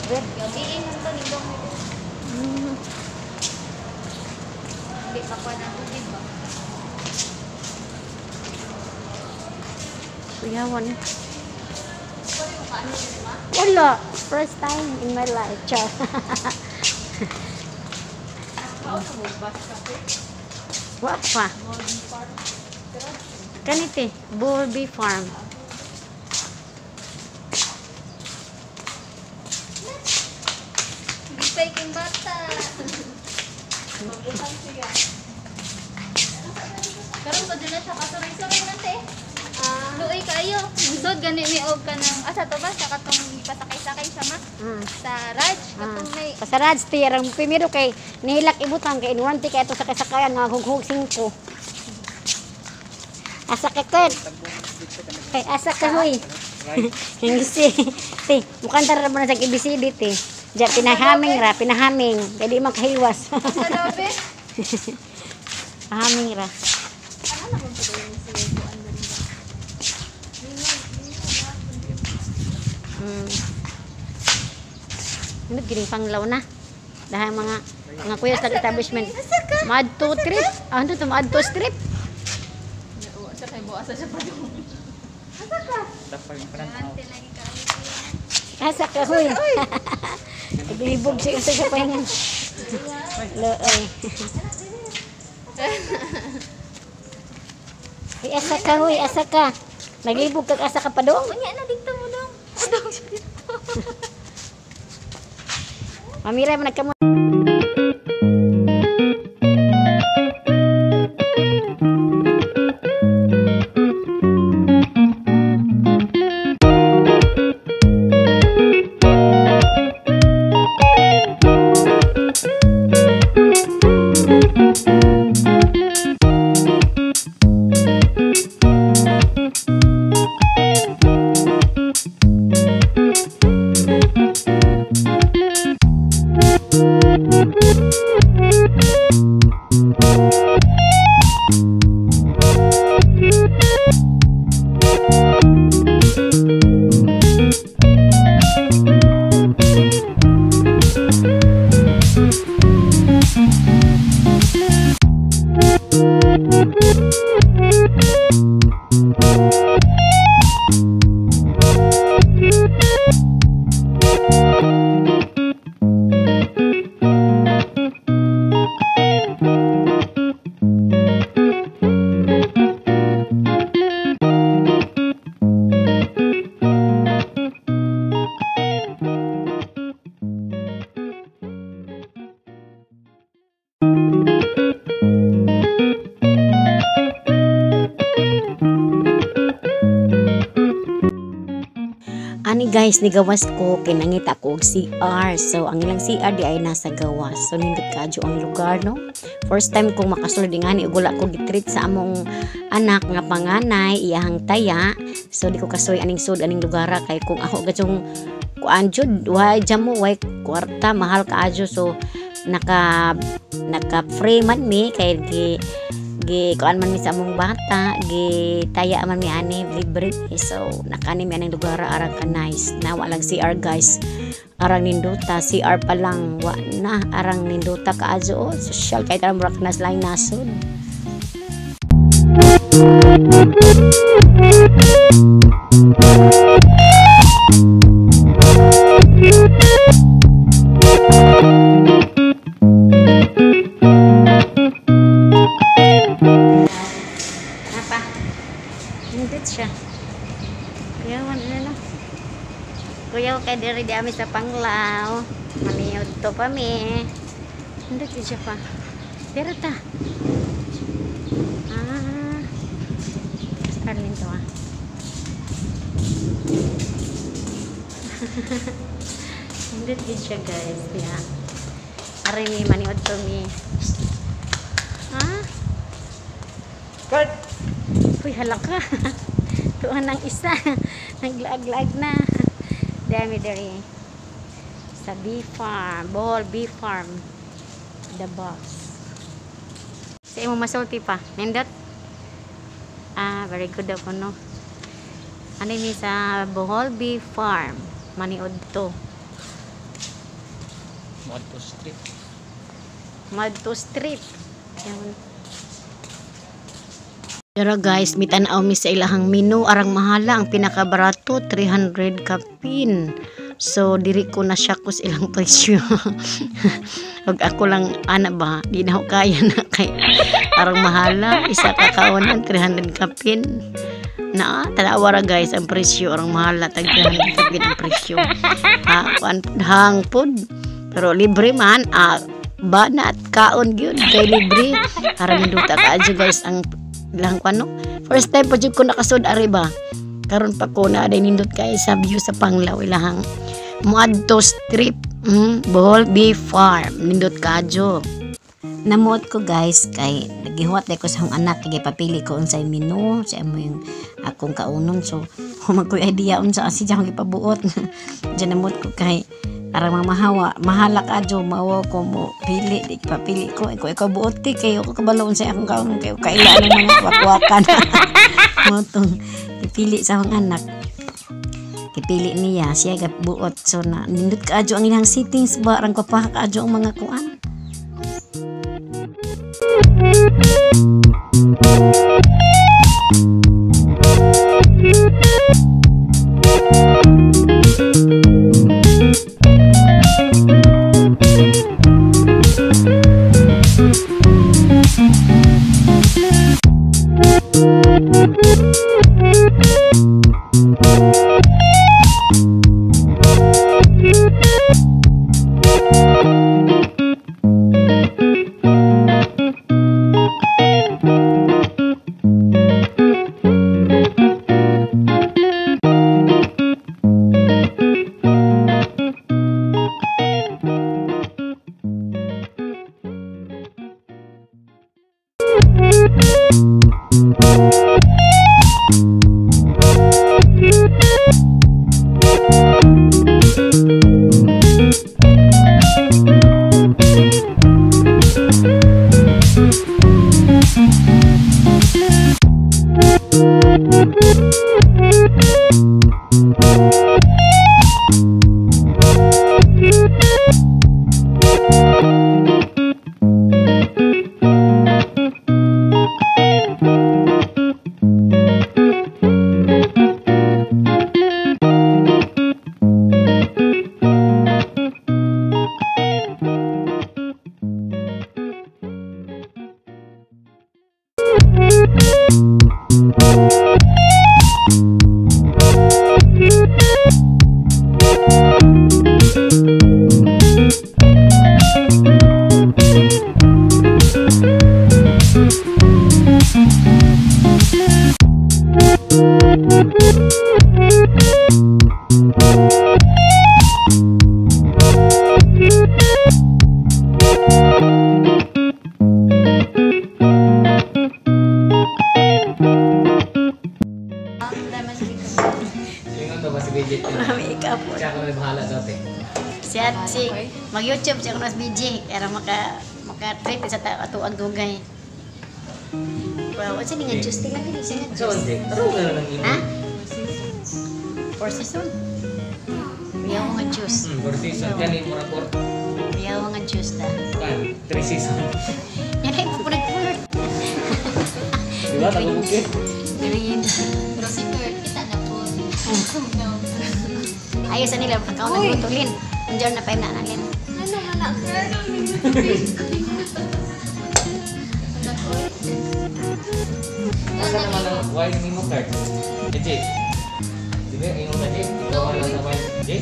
liver. Iingon to ni Dong. Hindi pa ko na tubig ba? Kuyawan. Wala. First time in my life. Char. What pa? Kanite. Bulby Farm. Gipay kong bata. Karon pa dyan na siya kasuray-suray nante. Luoy kayo. Sod gani ni og kanang asa to ba sa katong pasakay-sakay siya ma sa Raj katong may Pasarad stay ang primero kay nihilak ibutang kay inwanti kay ito sa kasakayan nga hughug 5. Asa ka kat. Kay asa ka hoy. Hindi si. Ti, mukan tara mo na sa ABCD ti. Diya pinahaming ra, pinahaming. Kay di makahilwas. sa labi. Pahaming ra. Ano naman po yung siya kuan ba nila? Ano gining panglaw na. Dahil mga kuya sa establishment. Mad to trip. Ano to mad to strip? Sa kay buasa siya pa yung. Asa ka? Ante lagi ka. Asa ka hoy. Naglibog siya sa pahingan. Looy. Ay, asa ka hoy, asa ka. Naglibog ka asa ka pa dong. Unya na dito mo dong. Dong siya dito. Mamira mo nagkamo. Ani guys, nigawas ko kinangita ko og CR. So ang ilang CR di ay nasa gawas. So nindot kadyo ang lugar no. First time kong makasulod ngani ug wala ko gitreat sa among anak nga panganay iyahang taya. So di ko kasoy aning sud aning lugar kay kung ako gadyong kuan jud way jamo way kwarta mahal kaadyo. So naka free man mi kay kuan man mi sa among bata taya man mi ani libre. So nakani mi anang lugar arang ka nice na walang CR guys, arang ninduta CR pa lang wa na arang ninduta kaadyo social kay tara mura kanas lain nasod. Kuya kay diri di ami sa Panglao. Maniod to pa mi. Hindi siya pa. Pero ta. Starling to Hindi siya guys. Ya. Ari mi maniod to mi. Good. Uy halaka. Tuan ng isa. Naglaag-laag na. Dami dari sa bee farm, Bohol Bee Farm, the boss. Sa imo masulti pa, nindot? Very good ako no. Ano mi sa Bohol Bee Farm, maniod to. Moto Street. Madto Street. Yan. Pero guys, mitanaw mi sa ilahang menu, arang mahala ang pinakabarato 300 kapin. So diri ko na siya kus ilang presyo. Wag ako lang ana ba, di na ako kaya na kay arang mahala isa ka kaonan 300 kapin. Na tanawa ra guys ang presyo, arang mahala tag 300 kapin ang presyo. Kuan hang pud pero libre man ba na at kaon gyud kay libre. Arang induta ka guys ang lang ko first time pa jud ko nakasud ari ba karon pa ko na day nindot kay sa view sa Panglao ilahang Madto Street Bohol Beef Farm nindot kadyo. Namuot ko guys kay nagihuwat ko sa akong anak kay papili ko unsay menu sa amo yung akong kaunon so humagkoy idea unsa si jang gipabuot. Diyan namuot ko kay arang mahala kadyo mao ko mo pili di papili ko ikaw buoti kayo ko kabalo unsay akong kaunon kayo kaila ng mga wakwakan. Mo tong ipili sa akong anak. Ipili niya siya gabuot so na nindot kadyo ang ilang settings ba arang kapah kadyo ang mga kuan. Si mag-YouTube siya kunas BJ para maka-trip sa ato ang dugay. Wow, what's nga juice lang din siya. So, taro na lang imo. Ha? Four season. Riyaw nga juice. Four season kani mura por. Riyaw nga juice da. Kan, 3 season. Yan ay pupulit-pulit. Di ba tago bukit? Green. Pero si Kurt, kita na po. Ayos nila pagkaon nagutulin. Andiyan na pa yung nanalin. Ano man na, Kurt? Asa naman ang wine ni mo card? Jay. Di ba ingon na Jay? Ikaw wala sa wine. Jay?